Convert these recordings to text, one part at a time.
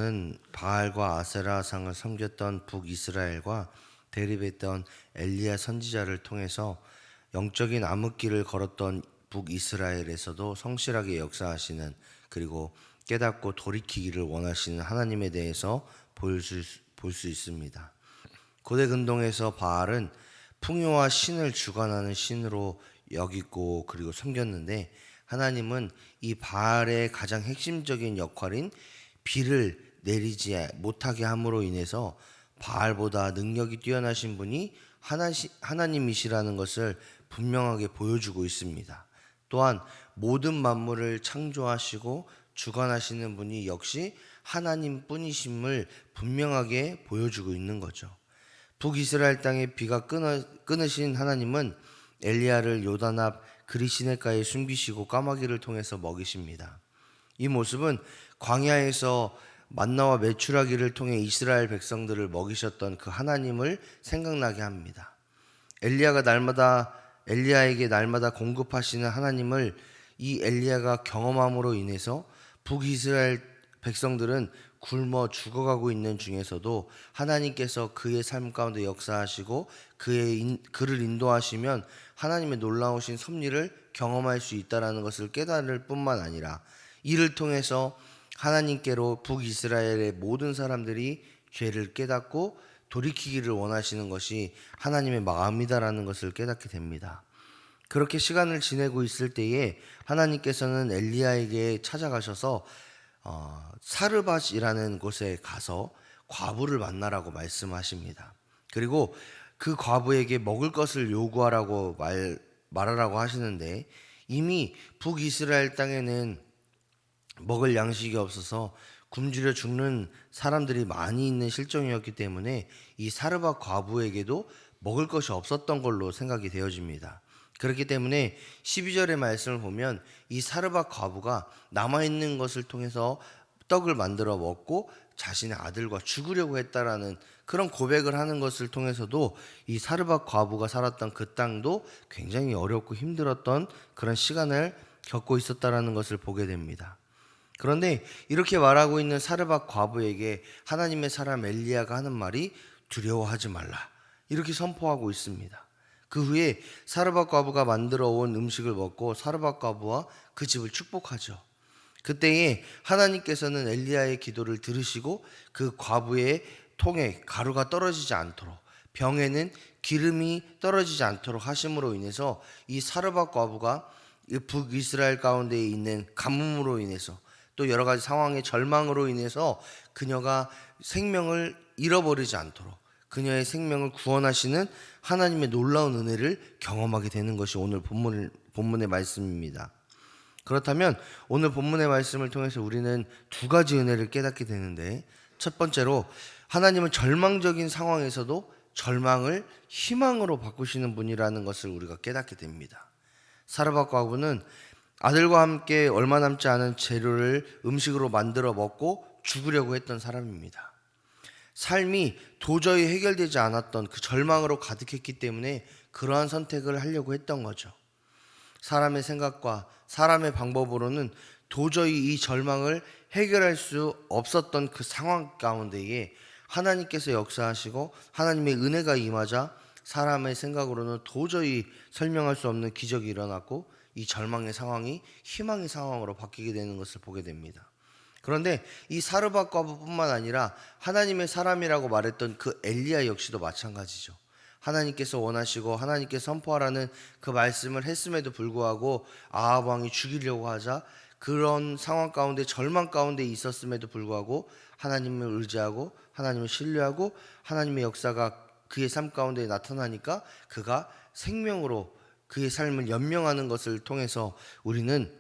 하나님께서는 바알과 아세라상을 섬겼던 북이스라엘과 대립했던 엘리야 선지자를 통해서 영적인 암흑길을 걸었던 북이스라엘에서도 성실하게 역사하시는, 그리고 깨닫고 돌이키기를 원하시는 하나님에 대해서 볼 수 있습니다. 고대 근동에서 바알은 풍요와 신을 주관하는 신으로 여기고 그리고 섬겼는데, 하나님은 이 바알의 가장 핵심적인 역할인 비를 내리지 못하게 함으로 인해서 바알보다 능력이 뛰어나신 분이 하나님이시라는 것을 분명하게 보여주고 있습니다. 또한 모든 만물을 창조하시고 주관하시는 분이 역시 하나님뿐이심을 분명하게 보여주고 있는 거죠. 북이스라엘 땅에 비가 끊으신 하나님은 엘리야를 요단 앞 그리시네가에 숨기시고 까마귀를 통해서 먹이십니다. 이 모습은 광야에서 만나와 메추라기를 통해 이스라엘 백성들을 먹이셨던 그 하나님을 생각나게 합니다. 엘리야에게 날마다 공급하시는 하나님을 이 엘리야가 경험함으로 인해서 북이스라엘 백성들은 굶어 죽어가고 있는 중에서도 하나님께서 그의 삶 가운데 역사하시고 그를 인도하시면 하나님의 놀라우신 섭리를 경험할 수 있다는 것을 깨달을 뿐만 아니라, 이를 통해서 하나님께로 북이스라엘의 모든 사람들이 죄를 깨닫고 돌이키기를 원하시는 것이 하나님의 마음이다라는 것을 깨닫게 됩니다. 그렇게 시간을 지내고 있을 때에 하나님께서는 엘리야에게 찾아가셔서 사르밧이라는 곳에 가서 과부를 만나라고 말씀하십니다. 그리고 그 과부에게 먹을 것을 요구하라고 말하라고 하시는데, 이미 북이스라엘 땅에는 먹을 양식이 없어서 굶주려 죽는 사람들이 많이 있는 실정이었기 때문에 이 사르밧 과부에게도 먹을 것이 없었던 걸로 생각이 되어집니다. 그렇기 때문에 12절의 말씀을 보면 이 사르밧 과부가 남아있는 것을 통해서 떡을 만들어 먹고 자신의 아들과 죽으려고 했다라는 그런 고백을 하는 것을 통해서도 이 사르밧 과부가 살았던 그 땅도 굉장히 어렵고 힘들었던 그런 시간을 겪고 있었다라는 것을 보게 됩니다. 그런데 이렇게 말하고 있는 사르밧 과부에게 하나님의 사람 엘리야가 하는 말이 두려워하지 말라, 이렇게 선포하고 있습니다. 그 후에 사르밧 과부가 만들어 온 음식을 먹고 사르밧 과부와 그 집을 축복하죠. 그때에 하나님께서는 엘리야의 기도를 들으시고 그 과부의 통에 가루가 떨어지지 않도록, 병에는 기름이 떨어지지 않도록 하심으로 인해서 이 사르밧 과부가 북이스라엘 가운데 있는 가뭄으로 인해서 또 여러 가지 상황의 절망으로 인해서 그녀가 생명을 잃어버리지 않도록 그녀의 생명을 구원하시는 하나님의 놀라운 은혜를 경험하게 되는 것이 오늘 본문의 말씀입니다. 그렇다면 오늘 본문의 말씀을 통해서 우리는 두 가지 은혜를 깨닫게 되는데, 첫 번째로 하나님은 절망적인 상황에서도 절망을 희망으로 바꾸시는 분이라는 것을 우리가 깨닫게 됩니다. 사르밧 과부는 아들과 함께 얼마 남지 않은 재료를 음식으로 만들어 먹고 죽으려고 했던 사람입니다. 삶이 도저히 해결되지 않았던 그 절망으로 가득했기 때문에 그러한 선택을 하려고 했던 거죠. 사람의 생각과 사람의 방법으로는 도저히 이 절망을 해결할 수 없었던 그 상황 가운데에 하나님께서 역사하시고 하나님의 은혜가 임하자 사람의 생각으로는 도저히 설명할 수 없는 기적이 일어났고 이 절망의 상황이 희망의 상황으로 바뀌게 되는 것을 보게 됩니다. 그런데 이 사르밧 과부뿐만 아니라 하나님의 사람이라고 말했던 그 엘리야 역시도 마찬가지죠. 하나님께서 원하시고 하나님께서 선포하라는 그 말씀을 했음에도 불구하고 아합 왕이 죽이려고 하자 그런 상황 가운데 절망 가운데 있었음에도 불구하고 하나님을 의지하고 하나님을 신뢰하고 하나님의 역사가 그의 삶 가운데 나타나니까 그가 생명으로 그의 삶을 연명하는 것을 통해서 우리는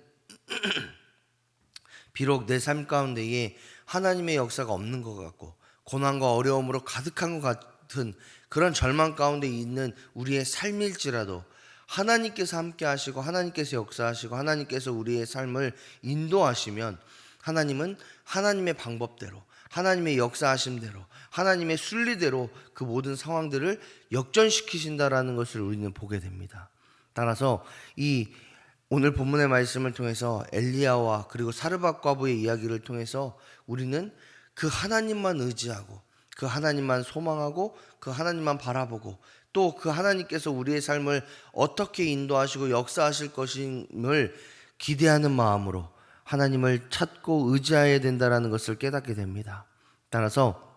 비록 내 삶 가운데에 하나님의 역사가 없는 것 같고 고난과 어려움으로 가득한 것 같은 그런 절망 가운데 있는 우리의 삶일지라도 하나님께서 함께 하시고 하나님께서 역사하시고 하나님께서 우리의 삶을 인도하시면 하나님은 하나님의 방법대로 하나님의 역사하심대로 하나님의 순리대로 그 모든 상황들을 역전시키신다라는 것을 우리는 보게 됩니다. 따라서 이 오늘 본문의 말씀을 통해서 엘리야와 그리고 사르밧 과부의 이야기를 통해서 우리는 그 하나님만 의지하고 그 하나님만 소망하고 그 하나님만 바라보고 또 그 하나님께서 우리의 삶을 어떻게 인도하시고 역사하실 것임을 기대하는 마음으로 하나님을 찾고 의지해야 된다는 것을 깨닫게 됩니다. 따라서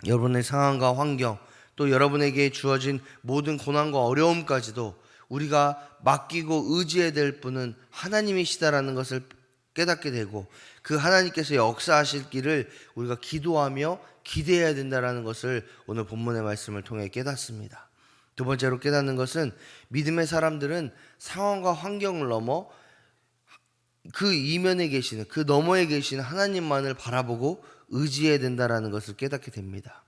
여러분의 상황과 환경 또 여러분에게 주어진 모든 고난과 어려움까지도 우리가 맡기고 의지해야 될 분은 하나님이시다라는 것을 깨닫게 되고 그 하나님께서 역사하실 길을 우리가 기도하며 기대해야 된다는 것을 오늘 본문의 말씀을 통해 깨닫습니다. 두 번째로 깨닫는 것은 믿음의 사람들은 상황과 환경을 넘어 그 이면에 계시는 그 너머에 계시는 하나님만을 바라보고 의지해야 된다는 것을 깨닫게 됩니다.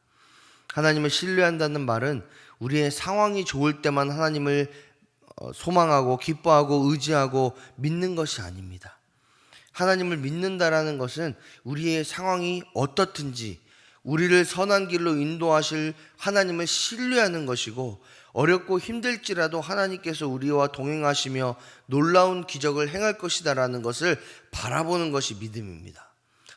하나님을 신뢰한다는 말은 우리의 상황이 좋을 때만 하나님을 소망하고 기뻐하고 의지하고 믿는 것이 아닙니다. 하나님을 믿는다라는 것은 우리의 상황이 어떻든지 우리를 선한 길로 인도하실 하나님을 신뢰하는 것이고 어렵고 힘들지라도 하나님께서 우리와 동행하시며 놀라운 기적을 행할 것이다라는 것을 바라보는 것이 믿음입니다.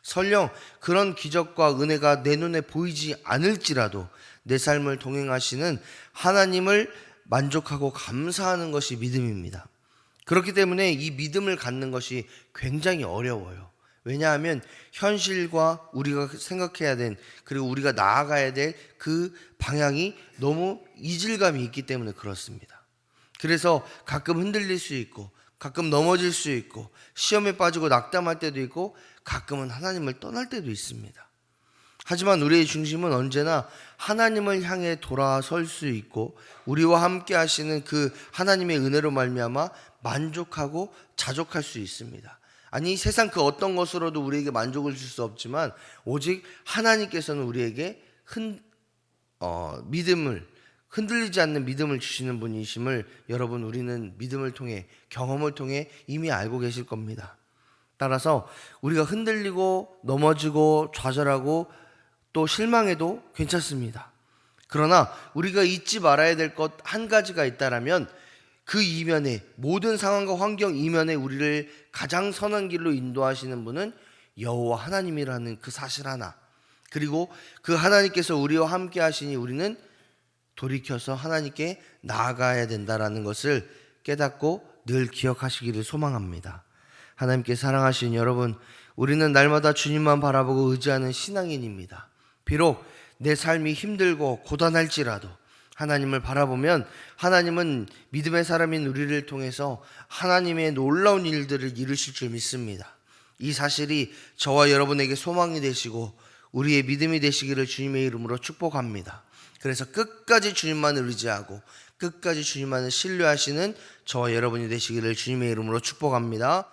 설령 그런 기적과 은혜가 내 눈에 보이지 않을지라도 내 삶을 동행하시는 하나님을 만족하고 감사하는 것이 믿음입니다. 그렇기 때문에 이 믿음을 갖는 것이 굉장히 어려워요. 왜냐하면 현실과 우리가 생각해야 된 그리고 우리가 나아가야 될 그 방향이 너무 이질감이 있기 때문에 그렇습니다. 그래서 가끔 흔들릴 수 있고 가끔 넘어질 수 있고 시험에 빠지고 낙담할 때도 있고 가끔은 하나님을 떠날 때도 있습니다. 하지만 우리의 중심은 언제나 하나님을 향해 돌아설 수 있고 우리와 함께 하시는 그 하나님의 은혜로 말미암아 만족하고 자족할 수 있습니다. 아니 세상 그 어떤 것으로도 우리에게 만족을 줄 수 없지만 오직 하나님께서는 우리에게 믿음을 흔들리지 않는 믿음을 주시는 분이심을 여러분 우리는 믿음을 통해 경험을 통해 이미 알고 계실 겁니다. 따라서 우리가 흔들리고 넘어지고 좌절하고 또 실망해도 괜찮습니다. 그러나 우리가 잊지 말아야 될 것 한 가지가 있다라면 그 이면에 모든 상황과 환경 이면에 우리를 가장 선한 길로 인도하시는 분은 여호와 하나님이라는 그 사실 하나, 그리고 그 하나님께서 우리와 함께 하시니 우리는 돌이켜서 하나님께 나아가야 된다라는 것을 깨닫고 늘 기억하시기를 소망합니다. 하나님께 사랑하신 여러분, 우리는 날마다 주님만 바라보고 의지하는 신앙인입니다. 비록 내 삶이 힘들고 고단할지라도 하나님을 바라보면 하나님은 믿음의 사람인 우리를 통해서 하나님의 놀라운 일들을 이루실 줄 믿습니다. 이 사실이 저와 여러분에게 소망이 되시고 우리의 믿음이 되시기를 주님의 이름으로 축복합니다. 그래서 끝까지 주님만을 의지하고 끝까지 주님만을 신뢰하시는 저와 여러분이 되시기를 주님의 이름으로 축복합니다.